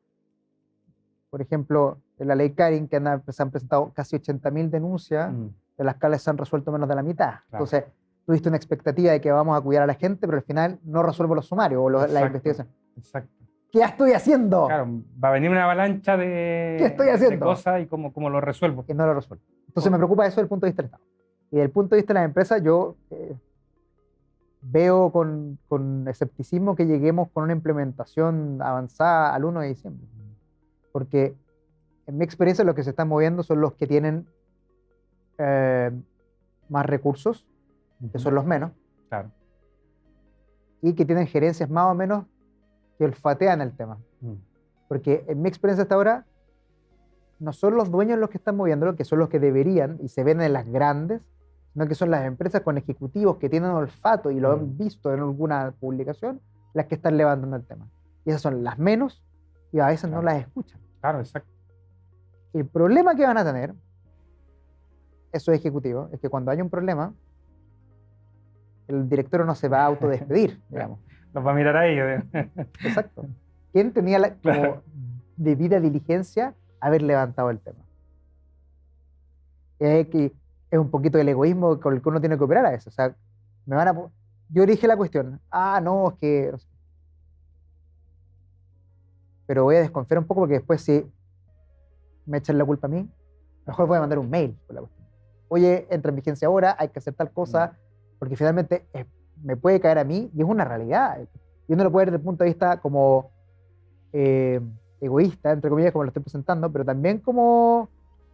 por ejemplo en la ley Karin, que se han presentado casi 80.000 denuncias, de las cuales se han resuelto menos de la mitad. Claro. Entonces, tuviste una expectativa de que vamos a cuidar a la gente, pero al final no resuelvo los sumarios o la investigación. Exacto. ¿Qué estoy haciendo? Claro, va a venir una avalancha ¿Qué estoy haciendo? de cosas y cómo lo resuelvo. Que no lo resuelvo. Entonces me preocupa eso desde el punto de vista del Estado. Y desde el punto de vista de las empresas, yo veo con escepticismo que lleguemos con una implementación avanzada al 1 de diciembre. Porque en mi experiencia los que se están moviendo son los que tienen más recursos, que son los menos, Claro. y que tienen gerencias más o menos que olfatean el tema. Porque en mi experiencia hasta ahora, no son los dueños los que están moviéndolo, que son los que deberían, y se ven en las grandes, sino que son las empresas con ejecutivos que tienen olfato y lo han visto en alguna publicación, las que están levantando el tema. Y esas son las menos, y a veces no las escuchan. Claro, exacto. El problema que van a tener esos ejecutivos es que cuando hay un problema, el director no se va a autodespedir, digamos. Los va a mirar a ellos. Exacto. ¿Quién tenía como debida diligencia haber levantado el tema? Que es un poquito el egoísmo con el que uno tiene que operar a eso. O sea, yo dije la cuestión. No, es que... No sé. Pero voy a desconfiar un poco porque después si me echan la culpa a mí, mejor voy a mandar un mail por la cuestión. Oye, entra en vigencia ahora, hay que hacer tal cosa, porque finalmente me puede caer a mí y es una realidad. Y uno lo puede ver desde el punto de vista como egoísta, entre comillas, como lo estoy presentando, pero también como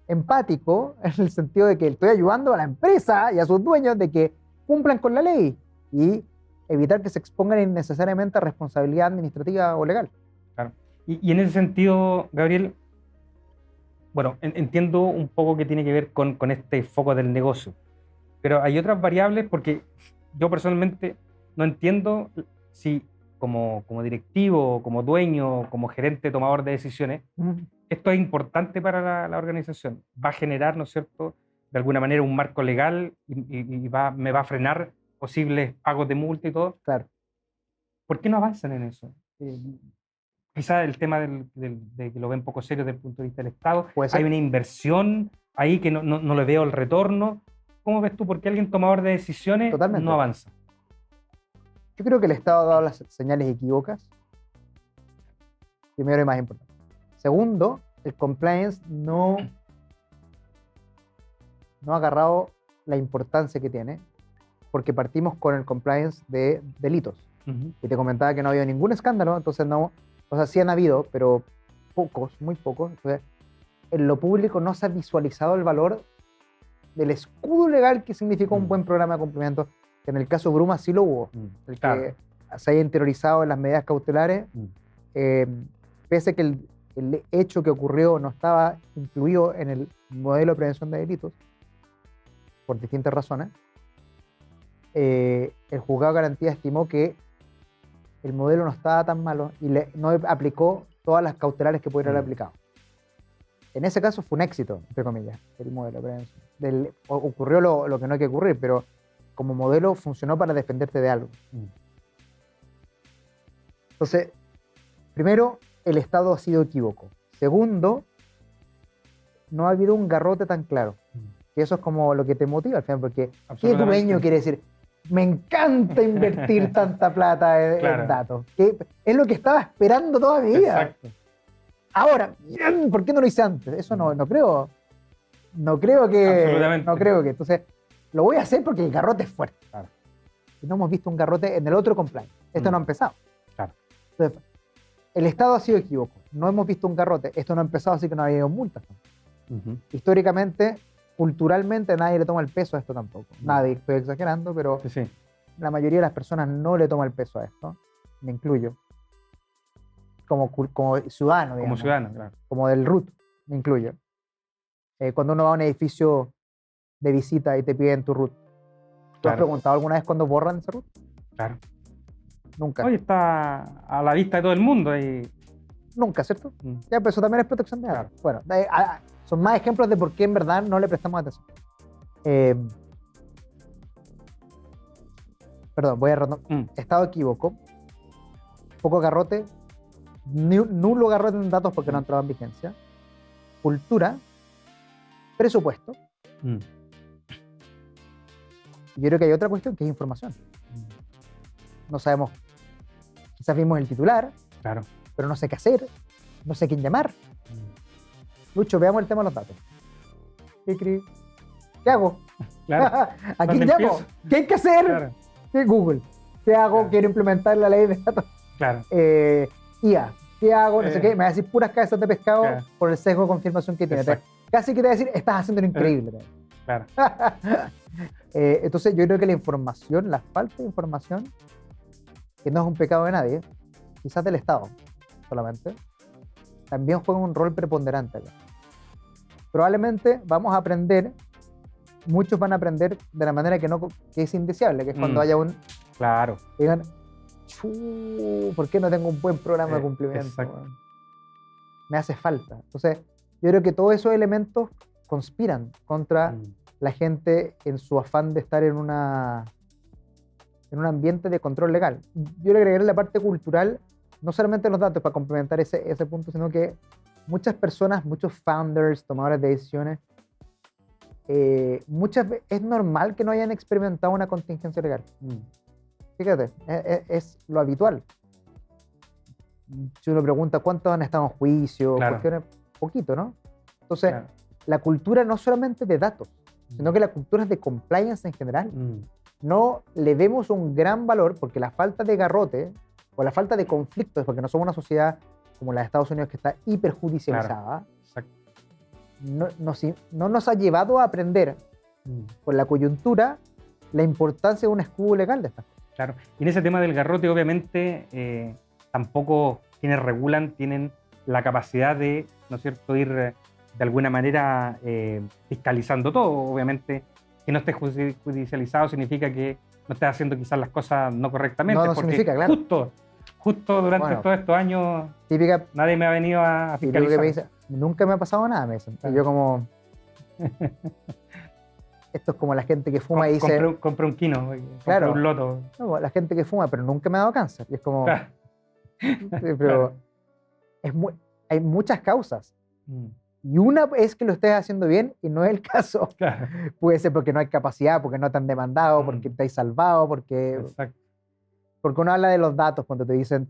empático en el sentido de que estoy ayudando a la empresa y a sus dueños de que cumplan con la ley y evitar que se expongan innecesariamente a responsabilidad administrativa o legal. Claro. Y en ese sentido, Gabriel, bueno, entiendo un poco que tiene que ver con este foco del negocio, pero hay otras variables porque yo personalmente no entiendo si como directivo, como dueño, como gerente tomador de decisiones, esto es importante para la organización. Va a generar, ¿no es cierto?, de alguna manera un marco legal y me va a frenar posibles pagos de multa y todo. Claro. ¿Por qué no avanzan en eso? Quizás el tema de que lo ven poco serio desde el punto de vista del Estado. Hay una inversión ahí que no le veo el retorno. ¿Cómo ves tú por qué alguien tomador de decisiones Totalmente. no avanza? Yo creo que el Estado ha dado las señales equívocas. Primero y más importante. Segundo, el compliance no ha agarrado la importancia que tiene, porque partimos con el compliance de delitos. Y te comentaba que no ha habido ningún escándalo, entonces no, o sea, sí han habido, pero pocos, muy pocos. Entonces, en lo público no se ha visualizado el valor del escudo legal que significa un buen programa de cumplimiento, que en el caso Bruma sí lo hubo. El que se haya interiorizado en las medidas cautelares, pese a que el hecho que ocurrió no estaba incluido en el modelo de prevención de delitos, por distintas razones, el juzgado de garantía estimó que el modelo no estaba tan malo y no aplicó todas las cautelares que pudiera haber aplicado. En ese caso fue un éxito, entre comillas, el modelo de prevención. Ocurrió lo que no hay que ocurrir, pero como modelo funcionó para defenderte de algo. Entonces, primero, el Estado ha sido equívoco. Segundo, no ha habido un garrote tan claro. Y eso es como lo que te motiva al final, porque ¿qué dueño quiere decir? Me encanta invertir tanta plata en datos. Que es lo que estaba esperando toda mi vida. Exacto. Ahora, ¿por qué no lo hice antes? Eso no creo. No creo que. No creo que. Entonces, lo voy a hacer porque el garrote es fuerte. Claro. Y no hemos visto un garrote en el otro compliance. Esto no ha empezado. Claro. Entonces, el Estado ha sido equívoco. No hemos visto un garrote. Esto no ha empezado, así que no ha habido multas. Históricamente, culturalmente, nadie le toma el peso a esto tampoco. Nadie, estoy exagerando, pero sí. La mayoría de las personas no le toma el peso a esto. Me incluyo. Como ciudadano, digamos. Como ciudadano, claro. Como del RUT, me incluyo. Cuando uno va a un edificio de visita y te piden tu RUT. ¿Tú has preguntado alguna vez cuándo borran ese RUT? Claro. Nunca. Hoy está a la vista de todo el mundo. Nunca, ¿cierto? Ya, pero eso también es protección de datos. Bueno, son más ejemplos de por qué en verdad no le prestamos atención. Perdón, voy a Estado equívoco. Poco garrote. Nulo garrote en datos porque no han entrado en vigencia. Cultura. Presupuesto. Y yo creo que hay otra cuestión que es información. No sabemos. Quizás vimos el titular. Claro. Pero no sé qué hacer. No sé quién llamar. Lucho, veamos el tema de los datos. ¿Qué hago? Claro. ¿A quién llamo? Empiezo? ¿Qué hay que hacer? Claro. ¿Qué Google? ¿Qué hago? Claro. Quiero implementar la ley de datos. Claro. IA. ¿Qué hago? No sé qué. Me va a decir puras cabezas de pescado por el sesgo de confirmación que tiene. Casi que te va a decir, estás haciendo lo increíble. Claro. Entonces yo creo que la información, la falta de información, que no es un pecado de nadie, quizás del Estado solamente, también juega un rol preponderante acá. Probablemente vamos a aprender, muchos van a aprender de la manera que es indeseable, que es cuando haya un... Claro. Digan, ¿por qué no tengo un buen programa de cumplimiento? Exacto. Me hace falta. Entonces, yo creo que todos esos elementos conspiran contra la gente en su afán de estar en un ambiente de control legal. Yo le agregaré la parte cultural, no solamente los datos para complementar ese punto, sino que muchas personas, muchos founders, tomadores de decisiones, muchas veces es normal que no hayan experimentado una contingencia legal. Fíjate, es lo habitual. Si uno pregunta cuántos han estado en juicio, cuestiones, poquito, ¿no? Entonces, la cultura no solamente de datos, sino que la cultura es de compliance en general. No le vemos un gran valor porque la falta de garrote o la falta de conflictos, porque no somos una sociedad como la de Estados Unidos que está hiperjudicializada, no nos ha llevado a aprender con la coyuntura la importancia de un escudo legal de estas cosas. Claro. Y en ese tema del garrote, obviamente, tampoco quienes regulan tienen la capacidad de, ¿no es cierto?, ir de alguna manera fiscalizando todo. Obviamente, que no esté judicializado significa que no estés haciendo quizás las cosas no correctamente. No porque significa, claro. Justo durante Bueno, todos estos años, típica, nadie me ha venido a típico que fiscalizar. me dice, nunca me ha pasado nada, me dicen. Claro. Y yo como... Esto es como la gente que fuma y dice... Compré un quino, Claro. compré un loto. No, la gente que fuma, pero nunca me ha dado cáncer. Y es como... Claro. Sí, pero hay muchas causas. Mm, Y una es que lo estés haciendo bien y no es el caso. Claro. Puede ser porque no hay capacidad, porque no te han demandado, porque te has salvado, porque Exacto. uno habla de los datos cuando te dicen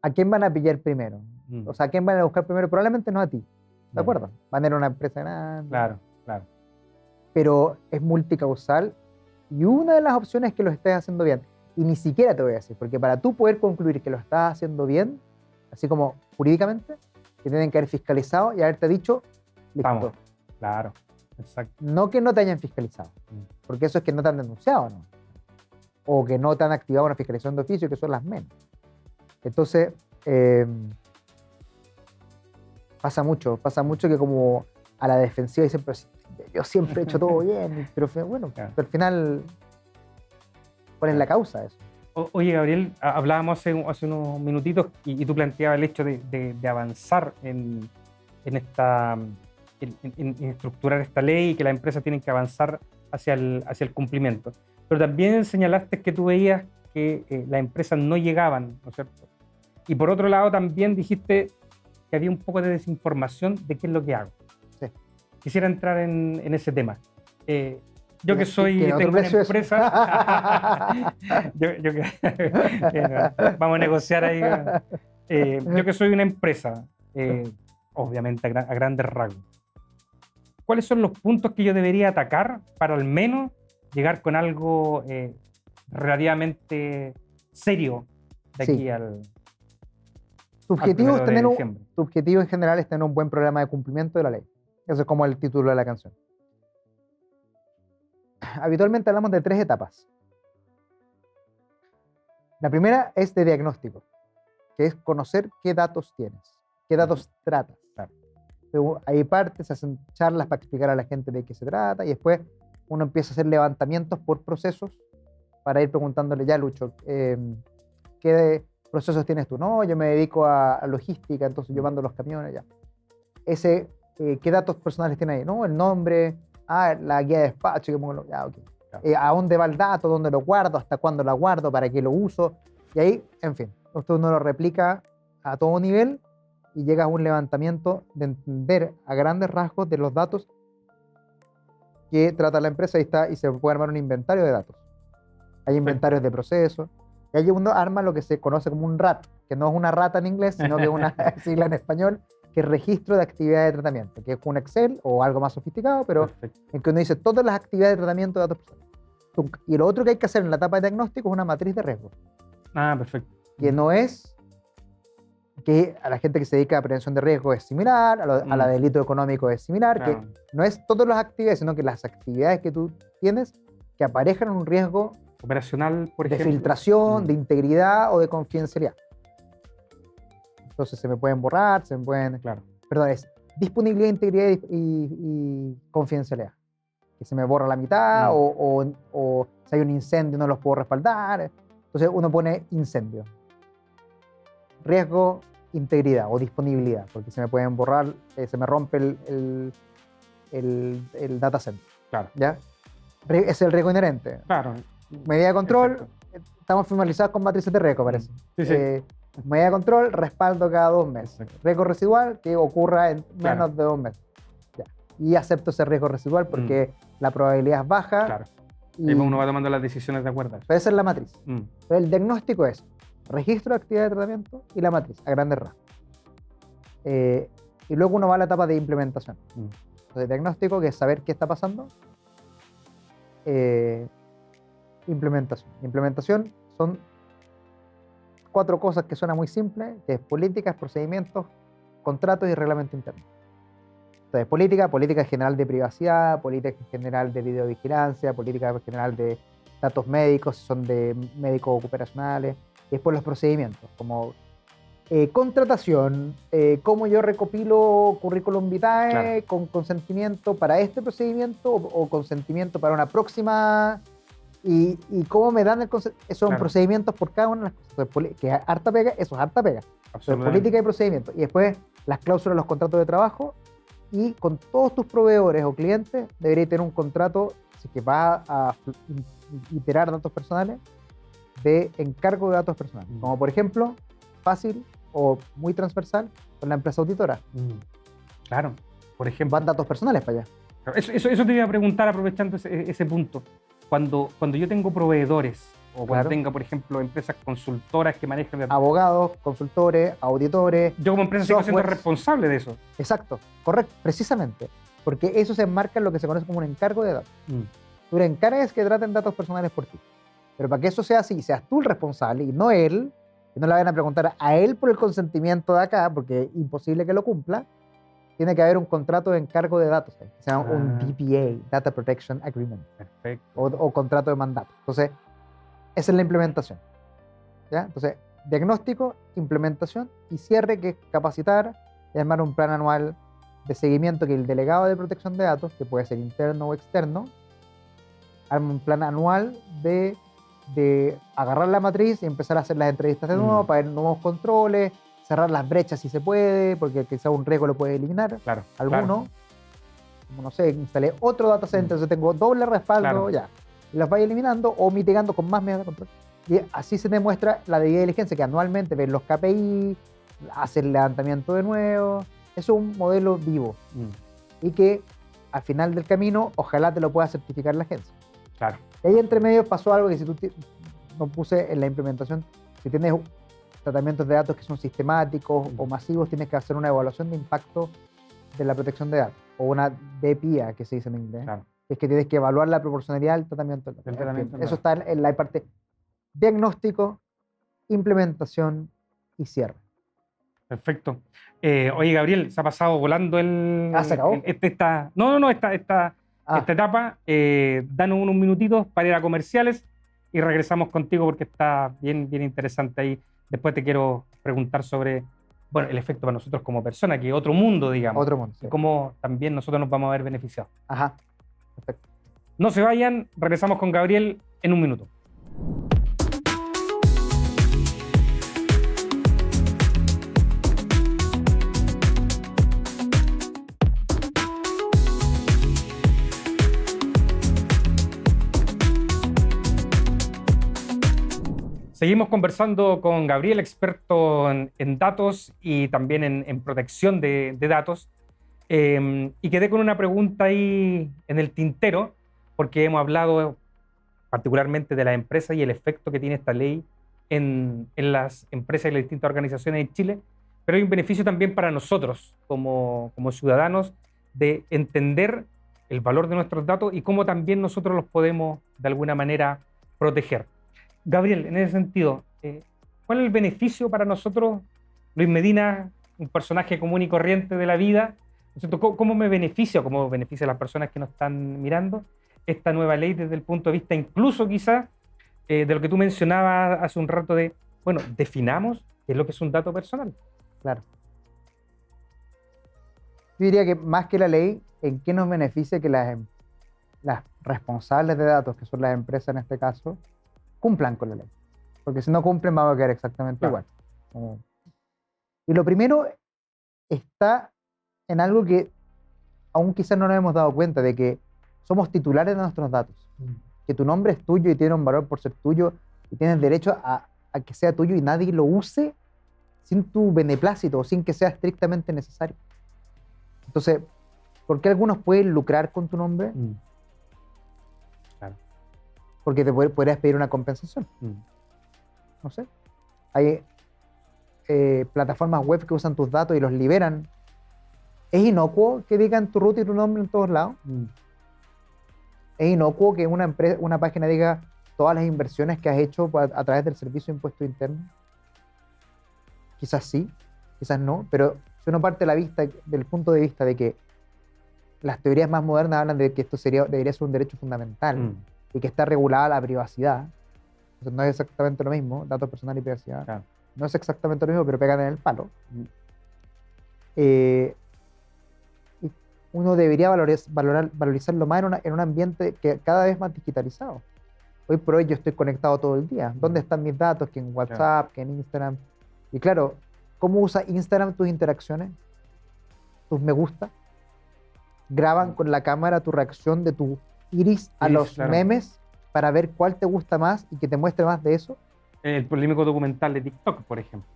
¿a quién van a pillar primero? O sea, ¿a quién van a buscar primero? Probablemente no a ti, ¿de acuerdo? Van a ir a una empresa grande. Claro, claro. Pero es multicausal y una de las opciones es que lo estés haciendo bien. Y ni siquiera te voy a decir, porque para tú poder concluir que lo estás haciendo bien, así como jurídicamente, te tienen que haber fiscalizado y haberte dicho, listo. Vamos. Claro, exacto. No que no te hayan fiscalizado, porque eso es que no te han denunciado, ¿no? O que no te han activado una fiscalización de oficio, que son las menos. Entonces, pasa mucho que como a la defensiva dicen, pero yo siempre he hecho todo bien, pero bueno, Claro. pero al final, ¿cuál es la causa de eso? Oye, Gabriel, hablábamos hace unos minutitos y tú planteabas el hecho de avanzar en estructurar esta ley y que las empresas tienen que avanzar hacia el cumplimiento. Pero también señalaste que tú veías que las empresas no llegaban, ¿no es cierto? Y por otro lado también dijiste que había un poco de desinformación de qué es lo que hago. Sí. Quisiera entrar en ese tema. Yo que ¿Tiene otro tengo una precio eso? empresa, vamos a negociar ahí. Yo que soy una empresa, obviamente a grandes rasgos, ¿cuáles son los puntos que yo debería atacar para al menos llegar con algo relativamente serio de aquí Sí. al Tu objetivo, al 1 de diciembre? tu objetivo en general es tener un buen programa de cumplimiento de la ley. Eso es como el título de la canción. Habitualmente hablamos de 3 etapas. La primera es de diagnóstico, que es conocer qué datos tienes, qué datos tratas. Claro. Luego, ahí partes, se hacen charlas para explicar a la gente de qué se trata y después uno empieza a hacer levantamientos por procesos para ir preguntándole, ya Lucho, ¿qué procesos tienes tú? No, yo me dedico a logística, entonces yo mando los camiones, ya. ¿Qué datos personales tiene ahí? No, el nombre, la guía de despacho, que pongo, ya, ok. Claro. ¿A dónde va el dato? ¿Dónde lo guardo? ¿Hasta cuándo lo guardo? ¿Para qué lo uso? Y ahí, en fin, esto uno lo replica a todo nivel y llega a un levantamiento de entender a grandes rasgos de los datos que trata la empresa y se puede armar un inventario de datos. Hay inventarios de procesos y ahí uno arma lo que se conoce como un RAT, que no es una rata en inglés, sino que es una sigla en español, que es registro de actividad de tratamiento, que es un Excel o algo más sofisticado, pero Perfecto. en que uno dice todas las actividades de tratamiento de datos personales. Y lo otro que hay que hacer en la etapa de diagnóstico es una matriz de riesgo, Perfecto. que no es que a la gente que se dedica a prevención de riesgo es similar, a la delito económico es similar, Claro. que no es todas las actividades, sino que las actividades que tú tienes que aparejan un riesgo Operacional, por de ejemplo. filtración, de integridad o de confidencialidad. Entonces se me pueden borrar, se me pueden... Claro. Perdón, es disponibilidad, integridad y confidencialidad. Que se me borra la mitad o si hay un incendio no los puedo respaldar. Entonces uno pone incendio. Riesgo, integridad o disponibilidad, porque se me pueden borrar, se me rompe el data center. Claro. ¿Ya? Es el riesgo inherente. Claro. Medida de control, Exacto. estamos formalizados con matrices de riesgo, parece. Sí, sí. Medida de control, respaldo cada 2 meses. Exacto. Riesgo residual, que ocurra en Claro. menos de 2 meses. Ya. Y acepto ese riesgo residual porque la probabilidad es baja. Claro. Y Ahí uno va tomando las decisiones de acuerdo a eso. puede ser la matriz. Mm. Pero el diagnóstico es registro de actividad de tratamiento y la matriz, a grandes rasgos. Y luego uno va a la etapa de implementación. Entonces, diagnóstico, que es saber qué está pasando. Implementación. Implementación son 4 cosas que suena muy simple, que es políticas, procedimientos, contratos y reglamento interno. Entonces, política general de privacidad, política general de videovigilancia, política general de datos médicos, si son de médicos operacionales, y después los procedimientos, como contratación, cómo yo recopilo currículum vitae Claro. con consentimiento para este procedimiento o consentimiento para una próxima, y cómo me dan el consentimiento. Esos son Claro. procedimientos por cada una de las cosas. Entonces, que es harta pega, eso es harta pega. Entonces, Absolutamente. política y procedimiento. Y después las cláusulas de los contratos de trabajo, y con todos tus proveedores o clientes deberías tener un contrato, si que va a iterar datos personales, de encargo de datos personales. Mm. Como por ejemplo, fácil o muy transversal con la empresa auditora. Claro, por ejemplo. Van datos personales para allá. Eso te iba a preguntar aprovechando ese punto. Cuando yo tengo proveedores o cuando Claro. tenga, por ejemplo, empresas consultoras que manejan... Abogados, consultores, auditores. Yo como empresa sigo siendo softwares. responsable de eso. Exacto, correcto, precisamente. Porque eso se enmarca en lo que se conoce como un encargo de datos. Tú le encargas que traten datos personales por ti. Pero para que eso sea así, seas tú el responsable y no él, que no le vayan a preguntar a él por el consentimiento de acá, porque es imposible que lo cumpla, tiene que haber un contrato de encargo de datos, que se llama un DPA, Data Protection Agreement, Perfecto. o contrato de mandato. Entonces, esa es la implementación. ¿Ya? Entonces, diagnóstico, implementación y cierre, que es capacitar y armar un plan anual de seguimiento que el delegado de protección de datos, que puede ser interno o externo, arma un plan anual de agarrar la matriz y empezar a hacer las entrevistas de nuevo para ver nuevos controles, cerrar las brechas si se puede, porque quizá un riesgo lo puede eliminar. Claro. Alguno, Claro. como no sé, instalé otro data center, entonces tengo doble respaldo, Claro. ya. Y las vaya eliminando o mitigando con más medidas de control. Y así se demuestra la debida diligencia, que anualmente ven los KPI, hacer el levantamiento de nuevo. Eso es un modelo vivo y que al final del camino ojalá te lo pueda certificar la agencia. Claro. Y ahí entre medio pasó algo que si tú no puse en la implementación, si tienes tratamientos de datos que son sistemáticos o masivos, tienes que hacer una evaluación de impacto de la protección de datos, o una DPIA, que se dice en inglés. Claro. Es que tienes que evaluar la proporcionalidad del tratamiento. Eso está en la parte diagnóstico, implementación y cierre. Perfecto. Oye, Gabriel, se ha pasado volando ¿Se acabó? esta etapa. Danos unos minutitos para ir a comerciales y regresamos contigo porque está bien interesante ahí. Después te quiero preguntar sobre, bueno, el efecto para nosotros como personas, que es otro mundo, digamos. Otro mundo, sí. Y cómo también nosotros nos vamos a ver beneficiados. Ajá, perfecto. No se vayan, regresamos con Gabriel en un minuto. Seguimos conversando con Gabriel, experto en datos y también en protección de datos. Y quedé con una pregunta ahí en el tintero, porque hemos hablado particularmente de las empresas y el efecto que tiene esta ley en las empresas y las distintas organizaciones en Chile, pero hay un beneficio también para nosotros como ciudadanos de entender el valor de nuestros datos y cómo también nosotros los podemos de alguna manera proteger. Gabriel, en ese sentido, ¿cuál es el beneficio para nosotros, Luis Medina, un personaje común y corriente de la vida? ¿Cómo me beneficia o cómo beneficia a las personas que nos están mirando esta nueva ley desde el punto de vista incluso quizás de lo que tú mencionabas hace un rato de, bueno, definamos qué es lo que es un dato personal? Claro. Yo diría que más que la ley, ¿en qué nos beneficia que las responsables de datos, que son las empresas en este caso, cumplan con la ley? Porque si no cumplen, vamos a quedar exactamente igual. Y lo primero está en algo que aún quizás no nos hemos dado cuenta, de que somos titulares de nuestros datos. Que tu nombre es tuyo y tiene un valor por ser tuyo y tienes derecho a que sea tuyo y nadie lo use sin tu beneplácito o sin que sea estrictamente necesario. Entonces, ¿por qué algunos pueden lucrar con tu nombre? Claro. Porque te podrías pedir una compensación. No sé. Hay plataformas web que usan tus datos y los liberan. ¿Es inocuo que digan tu ruta y tu nombre en todos lados? ¿Es inocuo que una página diga todas las inversiones que has hecho a través del servicio de impuesto interno? Quizás sí, quizás no, pero si uno parte del punto de vista de que las teorías más modernas hablan de que esto debería ser un derecho fundamental y que está regulada la privacidad. Entonces no es exactamente lo mismo, datos personales y privacidad. Claro. No es exactamente lo mismo, pero pegan en el palo. Y uno debería valorizarlo más en un ambiente que cada vez más digitalizado. Hoy por hoy yo estoy conectado todo el día. ¿Dónde están mis datos? Que en WhatsApp, que en Instagram. Y claro, ¿cómo usa Instagram tus interacciones? Tus me gusta. Graban con la cámara tu reacción de tu iris a los claro. memes para ver cuál te gusta más y que te muestre más de eso. El polémico documental de TikTok, por ejemplo.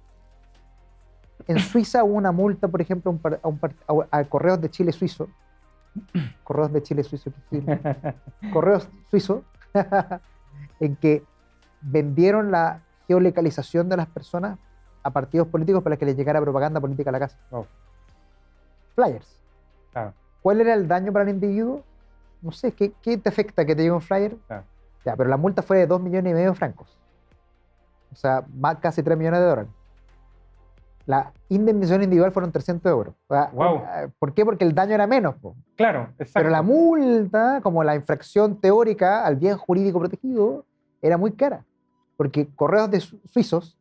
En Suiza hubo una multa, por ejemplo, a Correos de Chile Suizo. Correos de Chile Suizo. Correos Suizo. En que vendieron la geolocalización de las personas a partidos políticos para que les llegara propaganda política a la casa. Oh. Flyers. Claro. ¿Cuál era el daño para el individuo? No sé, ¿qué te afecta que te llegue un flyer? Claro. Ya, pero la multa fue de 2,5 millones de francos. O sea, casi 3 millones de dólares. La indemnización individual fueron 300 euros. O sea, Wow. ¿por qué? Porque el daño era menos. Claro, exacto. Pero la multa, como la infracción teórica al bien jurídico protegido, era muy cara. Porque correos de suizos,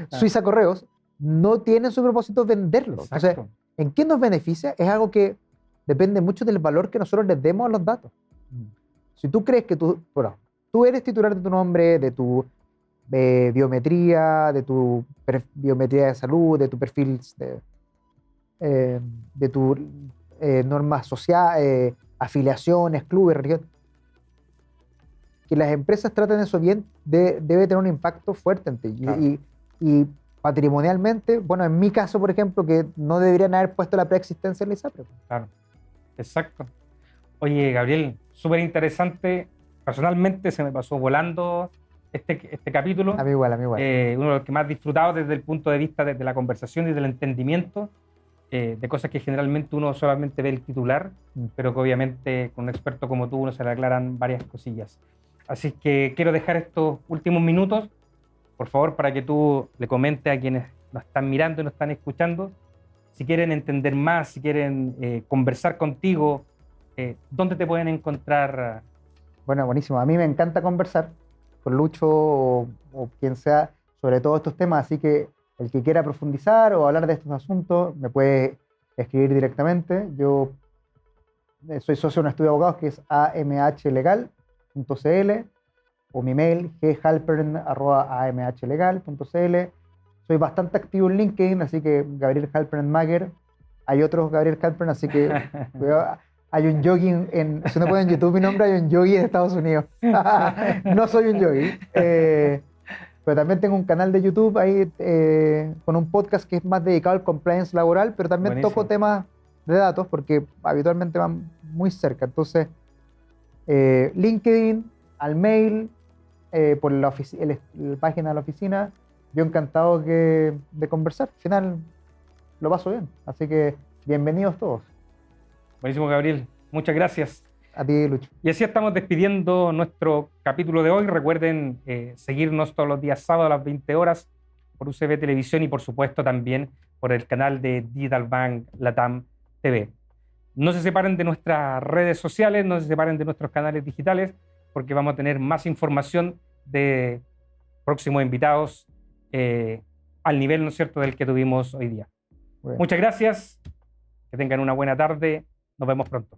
Suiza Correos, no tienen su propósito venderlo. Exacto. Entonces, ¿en qué nos beneficia? Es algo que depende mucho del valor que nosotros les demos a los datos. Si tú crees que tú eres titular de tu nombre, de tu biometría, de tu biometría de salud, de tu perfil, de tu normas sociales, afiliaciones, clubes, religión, que las empresas traten eso bien debe tener un impacto fuerte en ti. Claro. Y patrimonialmente, bueno, en mi caso, por ejemplo, que no deberían haber puesto la preexistencia en la ISAPRE. Claro, exacto. Oye, Gabriel, súper interesante. Personalmente se me pasó volando este capítulo. A mí igual. Uno de los que más he disfrutado desde el punto de vista de la conversación y del entendimiento de cosas que generalmente uno solamente ve el titular, pero que obviamente con un experto como tú uno se le aclaran varias cosillas. Así que quiero dejar estos últimos minutos, por favor, para que tú le comentes a quienes nos están mirando y nos están escuchando, si quieren entender más, si quieren conversar contigo, ¿dónde te pueden encontrar? Bueno, buenísimo. A mí me encanta conversar con Lucho o quien sea sobre todos estos temas, así que el que quiera profundizar o hablar de estos asuntos me puede escribir directamente. Yo soy socio de un estudio de abogados que es amhlegal.cl o mi mail ghalpern@amhlegal.cl. Soy bastante activo en LinkedIn, así que Gabriel Halpern Mager. Hay otros Gabriel Halpern, así que hay un yogi si uno pone en YouTube mi nombre, hay un yogi de Estados Unidos. No soy un yogi. Pero también tengo un canal de YouTube ahí con un podcast que es más dedicado al compliance laboral, pero también Buenísimo. toco temas de datos porque habitualmente van muy cerca. Entonces, LinkedIn, al mail, por la página de la oficina, yo encantado de conversar. Al final lo paso bien. Así que bienvenidos todos. Buenísimo, Gabriel. Muchas gracias. A ti, Lucho. Y así estamos despidiendo nuestro capítulo de hoy. Recuerden seguirnos todos los días sábados a las 20 horas por UCB Televisión y por supuesto también por el canal de Digital Bank Latam TV. No se separen de nuestras redes sociales, no se separen de nuestros canales digitales, porque vamos a tener más información de próximos invitados al nivel, ¿no es cierto?, del que tuvimos hoy día. Bueno. Muchas gracias, que tengan una buena tarde, nos vemos pronto.